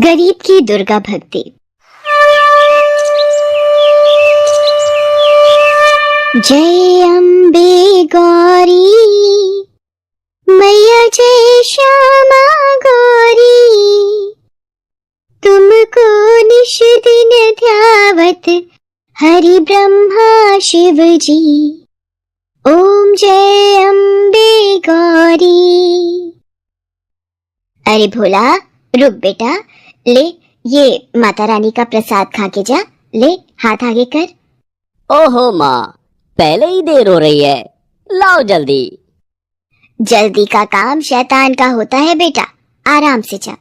गरीब की दुर्गा भक्ति। जय अम्बे गौरी मैया, जय श्यामा गौरी, तुमको निश दिन ध्यावत हरि ब्रह्मा शिव जी। ओम जय अम्बे गौरी। अरे भोला, रुक बेटा, ले ये माता रानी का प्रसाद खा के जा। ले हाथ आगे कर। ओहो माँ, पहले ही देर हो रही है, लाओ जल्दी। जल्दी का काम शैतान का होता है बेटा, आराम से जा।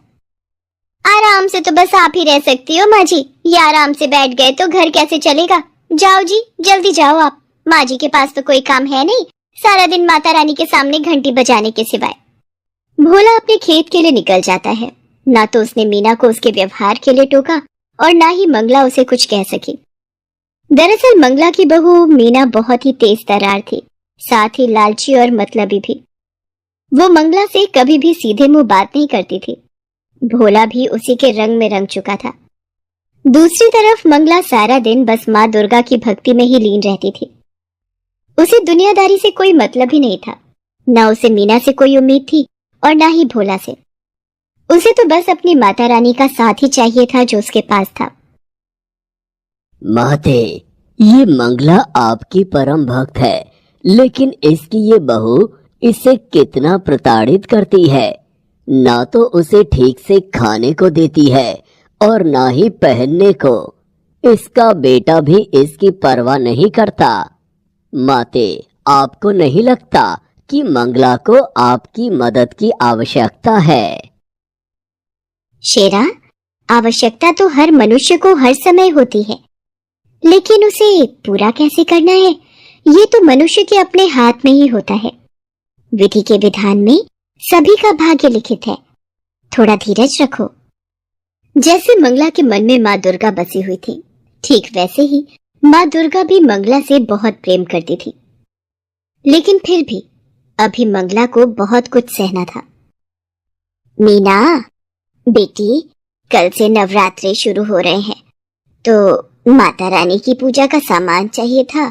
आराम से तो बस आप ही रह सकती हो माँ जी, ये आराम से बैठ गए तो घर कैसे चलेगा। जाओ जी, जल्दी जाओ आप। माँ जी के पास तो कोई काम है नहीं, सारा दिन माता रानी के सामने घंटी बजाने के सिवाय। भोला अपने खेत के लिए निकल जाता है। ना तो उसने मीना को उसके व्यवहार के लिए टोका और ना ही मंगला उसे कुछ कह सकी। दरअसल मंगला की बहू मीना बहुत ही तेज तर्रार थी, साथ ही लालची और मतलबी भी। वो मंगला से कभी भी सीधे मुंह बात नहीं करती थी। भोला भी उसी के रंग में रंग चुका था। दूसरी तरफ मंगला सारा दिन बस माँ दुर्गा की भक्ति में ही लीन रहती थी। उसे दुनियादारी से कोई मतलब ही नहीं था। ना उसे मीना से कोई उम्मीद थी और ना ही भोला से। उसे तो बस अपनी माता रानी का साथ ही चाहिए था जो उसके पास था। माते, ये मंगला आपकी परम भक्त है, लेकिन इसकी ये बहू इसे कितना प्रताड़ित करती है। ना तो उसे ठीक से खाने को देती है और ना ही पहनने को। इसका बेटा भी इसकी परवाह नहीं करता। माते, आपको नहीं लगता कि मंगला को आपकी मदद की आवश्यकता है? शेरा, आवश्यकता तो हर मनुष्य को हर समय होती है, लेकिन उसे पूरा कैसे करना है ये तो मनुष्य के अपने हाथ में ही होता है। विधि के विधान में सभी का भाग्य लिखित है। थोड़ा धीरज रखो। जैसे मंगला के मन में माँ दुर्गा बसी हुई थी, ठीक वैसे ही माँ दुर्गा भी मंगला से बहुत प्रेम करती थी। लेकिन फिर भी अभी मंगला को बहुत कुछ सहना था। मीना बेटी, कल से नवरात्रे शुरू हो रहे हैं, तो माता रानी की पूजा का सामान चाहिए था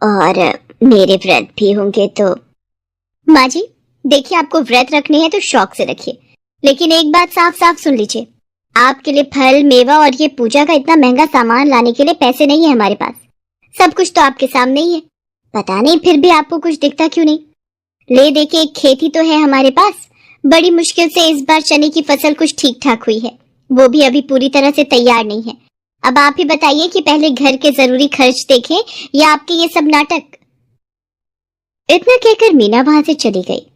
और मेरे व्रत भी होंगे तो। माँ जी देखिए, आपको व्रत रखने हैं तो शौक से रखिए, लेकिन एक बात साफ साफ सुन लीजिए, आपके लिए फल मेवा और ये पूजा का इतना महंगा सामान लाने के लिए पैसे नहीं है हमारे पास। सब कुछ तो आपके सामने ही है, पता नहीं फिर भी आपको कुछ दिखता क्यों नहीं। ले देखिए, एक खेती तो है हमारे पास, बड़ी मुश्किल से इस बार चने की फसल कुछ ठीक ठाक हुई है, वो भी अभी पूरी तरह से तैयार नहीं है। अब आप ही बताइए कि पहले घर के जरूरी खर्च देखें या आपके ये सब नाटक। इतना कहकर मीना वहां से चली गई।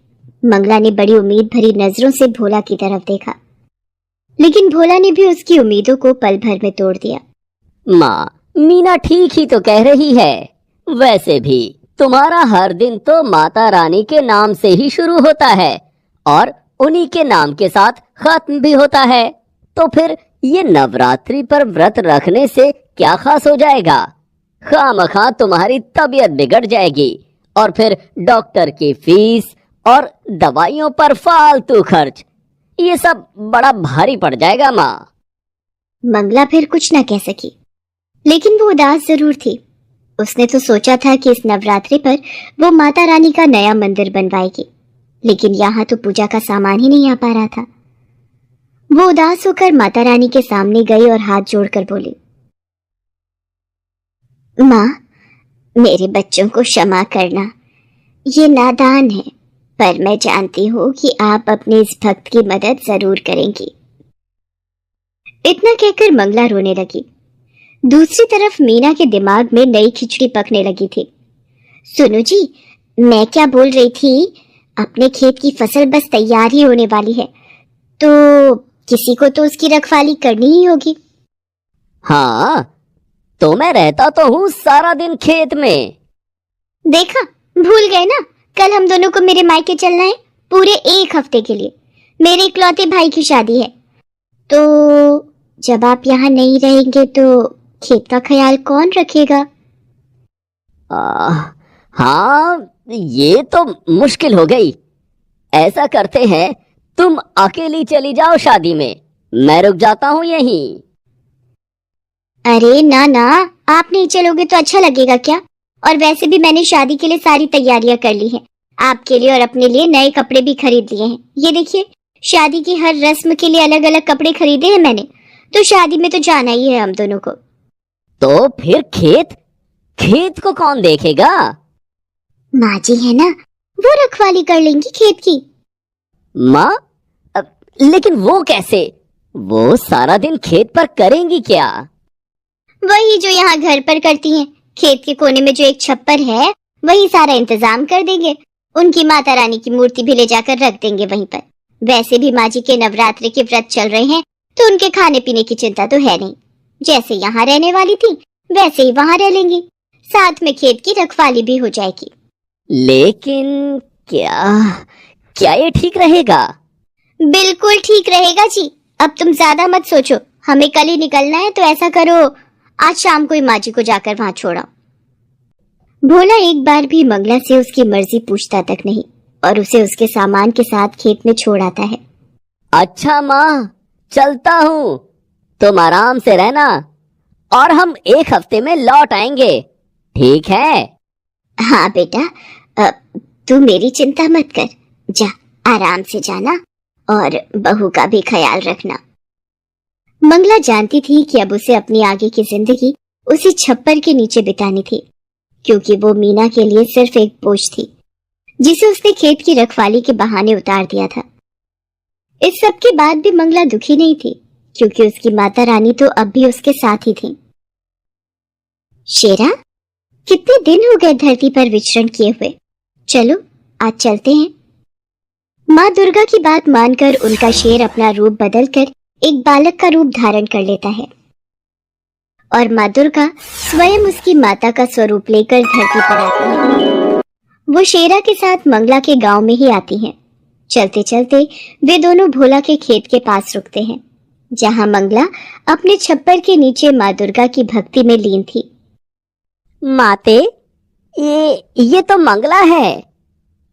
मंगला ने बड़ी उम्मीद भरी नजरों से भोला की तरफ देखा, लेकिन भोला ने भी उसकी उम्मीदों को पल भर में तोड़ दिया। माँ, मीना ठीक ही तो कह रही है। वैसे भी तुम्हारा हर दिन तो माता रानी के नाम से ही शुरू होता है और उन्हीं के नाम के साथ खत्म भी होता है, तो फिर ये नवरात्रि पर व्रत रखने से क्या खास हो जाएगा? खामखा तुम्हारी तबीयत बिगड़ जाएगी और फिर डॉक्टर की फीस और दवाइयों पर फालतू खर्च, ये सब बड़ा भारी पड़ जाएगा माँ। मंगला फिर कुछ न कह सकी, लेकिन वो उदास जरूर थी। उसने तो सोचा था कि इस नवरात्रि पर वो माता रानी का नया मंदिर बनवाएगी, लेकिन यहाँ तो पूजा का सामान ही नहीं आ पा रहा था। वो उदास होकर माता रानी के सामने गई और हाथ जोड़कर बोली, माँ, मेरे बच्चों को क्षमा करना, ये नादान है, पर मैं जानती हूँ कि आप अपने इस भक्त की मदद जरूर करेंगी। इतना कहकर मंगला रोने लगी। दूसरी तरफ मीना के दिमाग में नई खिचड़ी पकने लगी थी। सुनो जी, मैं क्या बोल रही थी, अपने खेत की फसल बस तैयार ही होने वाली है, तो किसी को तो उसकी रखवाली करनी ही होगी। हाँ, तो मैं रहता तो हूँ सारा दिन खेत में। देखा, भूल गए ना, कल हम दोनों को मेरे मायके चलना है पूरे 1 हफ्ते के लिए। मेरे इकलौते भाई की शादी है, तो जब आप यहाँ नहीं रहेंगे तो खेत का ख्याल कौन रखेगा? हाँ, ये तो मुश्किल हो गई। ऐसा करते हैं, तुम अकेली चली जाओ शादी में, मैं रुक जाता हूँ यहीं। अरे ना ना, आप नहीं चलोगे तो अच्छा लगेगा क्या? और वैसे भी मैंने शादी के लिए सारी तैयारियां कर ली हैं। आपके लिए और अपने लिए नए कपड़े भी खरीद लिए हैं। ये देखिए, शादी की हर रस्म के लिए अलग अलग कपड़े खरीदे हैं मैंने। तो शादी में तो जाना ही है हम दोनों को। तो फिर खेत खेत को कौन देखेगा? माँ जी है ना, वो रखवाली कर लेंगी खेत की। माँ? लेकिन वो कैसे? वो सारा दिन खेत पर करेंगी क्या? वही जो यहाँ घर पर करती हैं। खेत के कोने में जो एक छप्पर है, वही सारा इंतजाम कर देंगे। उनकी माता रानी की मूर्ति भी ले जाकर रख देंगे वहीं पर। वैसे भी माँ जी के नवरात्रि के व्रत चल रहे हैं, तो उनके खाने पीने की चिंता तो है नहीं। जैसे यहाँ रहने वाली थी, वैसे ही वहाँ रह लेंगी। साथ में खेत की रखवाली भी हो जाएगी। लेकिन क्या क्या ये ठीक रहेगा? बिल्कुल ठीक रहेगा जी। अब तुम ज्यादा मत सोचो, हमें कल ही निकलना है, तो ऐसा करो, आज शाम को ही माँ जी को जाकर वहां छोड़ो। भोला एक बार भी मंगला से उसकी मर्जी पूछता तक नहीं और उसे उसके सामान के साथ खेत में छोड़ आता है। अच्छा माँ, चलता हूँ। तुम आराम से रहना और हम 1 हफ्ते में लौट आएंगे, ठीक है? हाँ बेटा, तू मेरी चिंता मत कर। जा, आराम से जाना और बहू का भी ख्याल रखना। मंगला जानती थी कि अब उसे अपनी आगे की जिंदगी उसी छप्पर के नीचे बितानी थी, क्योंकि वो मीना के लिए सिर्फ एक बोझ थी, जिसे उसने खेत की रखवाली के बहाने उतार दिया था। इस सब के बाद भी मंगला दुखी नहीं थी, क्योंकि उसकी माता रानी तो अब भी उसके साथ ही थी। शेरा, कितने दिन हो गए धरती पर विचरण किए हुए। चलो आज चलते हैं। माँ दुर्गा की बात मानकर उनका शेर अपना रूप बदलकर एक बालक का रूप धारण कर लेता है और माँ दुर्गा स्वयं उसकी माता का स्वरूप लेकर धरती पर आती है। वो शेरा के साथ मंगला के गांव में ही आती हैं। चलते चलते वे दोनों भोला के खेत के पास रुकते हैं, जहां मंगला अपने छप्पर के नीचे माँ दुर्गा की भक्ति में लीन थी। माते, ये तो मंगला है।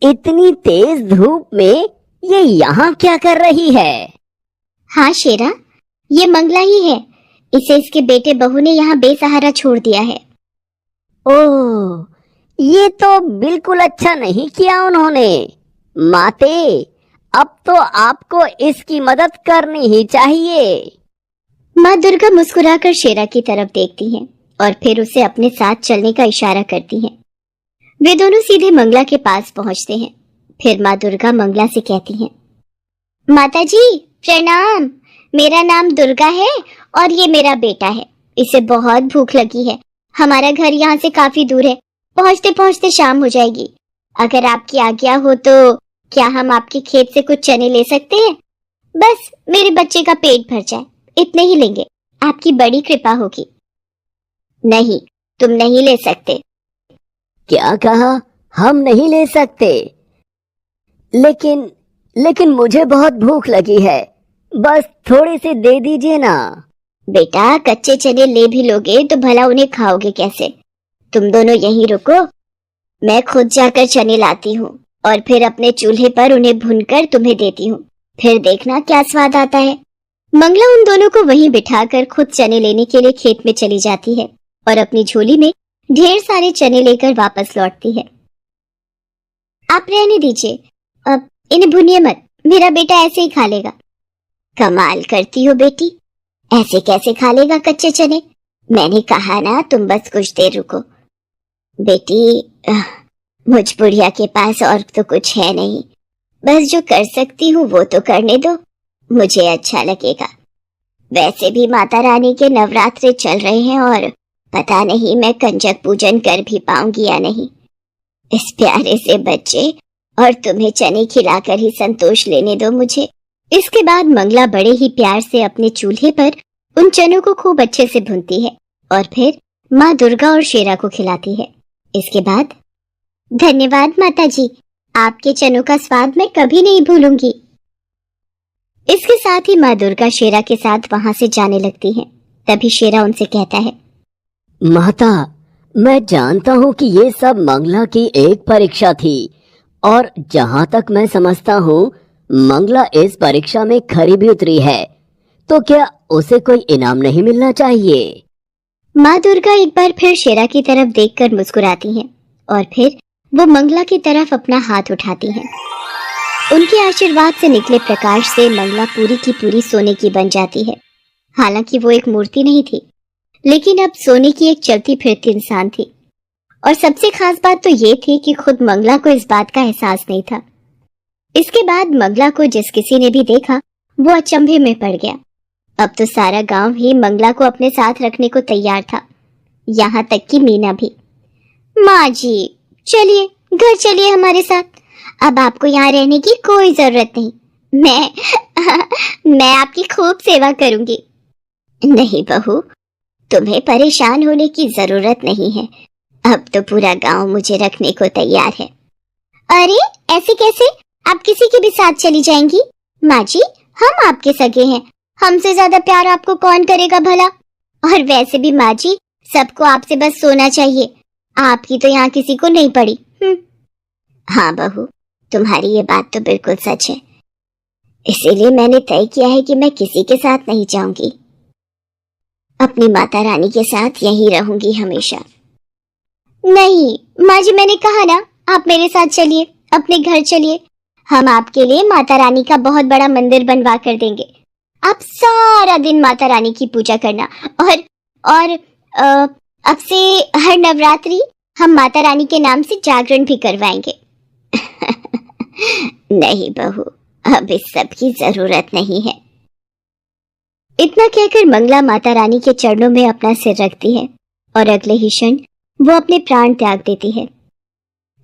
इतनी तेज धूप में ये यहाँ क्या कर रही है? हाँ शेरा, ये मंगला ही है। इसे इसके बेटे बहू ने यहाँ बेसहारा छोड़ दिया है। ओह, ये तो बिल्कुल अच्छा नहीं किया उन्होंने। माते, अब तो आपको इसकी मदद करनी ही चाहिए। माँ दुर्गा मुस्कुराकर शेरा की तरफ देखती हैं और फिर उसे अपने साथ चलने का इशारा करती हैं। वे दोनों सीधे मंगला के पास पहुंचते हैं। फिर माँ दुर्गा मंगला से कहती हैं, माता जी प्रणाम। मेरा नाम दुर्गा है और ये मेरा बेटा है। इसे बहुत भूख लगी है। हमारा घर यहाँ से काफी दूर है। पहुँचते पहुँचते शाम हो जाएगी। अगर आपकी आज्ञा हो तो क्या हम आपके खेत से कुछ चने ले सकते हैं? बस मेरे बच्चे का पेट भर जाए, इतने ही लेंगे। आपकी बड़ी कृपा होगी। नहीं, तुम नहीं ले सकते। क्या कहा? हम नहीं ले सकते? लेकिन मुझे बहुत भूख लगी है। बस थोड़ी सी दे दीजिए ना। बेटा, कच्चे चने ले भी लोगे तो भला उन्हें खाओगे कैसे? तुम दोनों यहीं रुको, मैं खुद जाकर चने लाती हूँ और फिर अपने चूल्हे पर उन्हें भूनकर तुम्हें देती हूँ। फिर देखना क्या स्वाद आता है। मंगला उन दोनों को वहीं बिठाकर खुद चने लेने के लिए खेत में चली जाती है और अपनी झोली में ढेर सारे चने लेकर वापस लौटती है। आप रहने दीजिए, अब इन्हें भूनिए मत। मेरा बेटा ऐसे ही खा लेगा। कमाल करती हो बेटी, ऐसे कैसे खा लेगा कच्चे चने? मैंने कहा ना, तुम बस कुछ देर रुको। बेटी, मुझ बुढ़िया के पास और तो कुछ है नहीं। बस जो कर सकती हूँ वो तो करने दो, मुझे अच्छा लगेगा। वैसे भी माता रानी के नवरात्रे चल रहे हैं और पता नहीं मैं कंजक पूजन कर भी पाऊंगी या नहीं। इस प्यारे से बच्चे और तुम्हें चने खिलाकर ही संतोष लेने दो मुझे। इसके बाद मंगला बड़े ही प्यार से अपने चूल्हे पर उन चनों को खूब अच्छे से भूनती है और फिर माँ दुर्गा और शेरा को खिलाती है। इसके बाद, धन्यवाद माता जी, आपके चनों का स्वाद मैं कभी नहीं भूलूंगी। इसके साथ ही माँ दुर्गा शेरा के साथ वहां से जाने लगती हैं। तभी शेरा उनसे कहता है, माता, मैं जानता हूँ कि ये सब मंगला की एक परीक्षा थी और जहाँ तक मैं समझता हूँ मंगला इस परीक्षा में खरी भी उतरी है। तो क्या उसे कोई इनाम नहीं मिलना चाहिए? माँ दुर्गा एक बार फिर शेरा की तरफ देखकर मुस्कुराती हैं और फिर वो मंगला की तरफ अपना हाथ उठाती हैं। उनके आशीर्वाद से निकले प्रकाश से मंगला पूरी की पूरी सोने की बन जाती है। हालांकि वो एक मूर्ति नहीं थी, लेकिन अब सोने की एक चलती फिरती इंसान थी। और सबसे खास बात तो ये थी कि खुद मंगला को इस बात का एहसास नहीं था। इसके बाद मंगला को जिस किसी ने भी देखा वो अचंभे में पड़ गया। अब तो सारा गांव ही मंगला को अपने साथ रखने को तैयार था, यहाँ तक कि मीना भी। माँ जी, चलिए घर चलिए हमारे साथ। अब आपको यहाँ रहने की कोई जरूरत नहीं। मैं आपकी खूब सेवा करूंगी। नहीं बहू, तुम्हें परेशान होने की जरूरत नहीं है। अब तो पूरा गांव मुझे रखने को तैयार है। अरे ऐसे कैसे? आप किसी के भी साथ चली जाएंगी? माँ जी, हम आपके सगे हैं, हमसे ज्यादा प्यार आपको कौन करेगा भला? और वैसे भी माँ जी, सबको आपसे बस सोना चाहिए, आपकी तो यहाँ किसी को नहीं पड़ी। हाँ बहू, तुम्हारी ये बात तो बिल्कुल सच है। इसीलिए मैंने तय किया है कि मैं किसी के साथ नहीं जाऊंगी, अपनी माता रानी के साथ यहीं रहूंगी हमेशा। नहीं माँ जी, मैंने कहा ना, आप मेरे साथ चलिए, अपने घर चलिए। हम आपके लिए माता रानी का बहुत बड़ा मंदिर बनवा कर देंगे। आप सारा दिन माता रानी की पूजा करना और अब से हर नवरात्रि हम माता रानी के नाम से जागरण भी करवाएंगे। नहीं बहू, अब इस सब की जरूरत नहीं है। इतना कहकर मंगला माता रानी के चरणों में अपना सिर रखती है और अगले ही क्षण वो अपने प्राण त्याग देती है।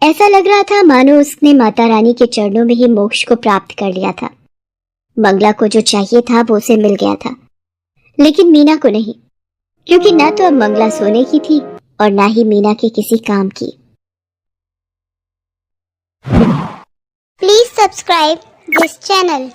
ऐसा लग रहा था मानो उसने माता रानी के चरणों में ही मोक्ष को प्राप्त कर लिया था। मंगला को जो चाहिए था वो उसे मिल गया था, लेकिन मीना को नहीं, क्योंकि ना तो अब मंगला सोने की थी और ना ही मीना के किसी काम की। Please subscribe this channel.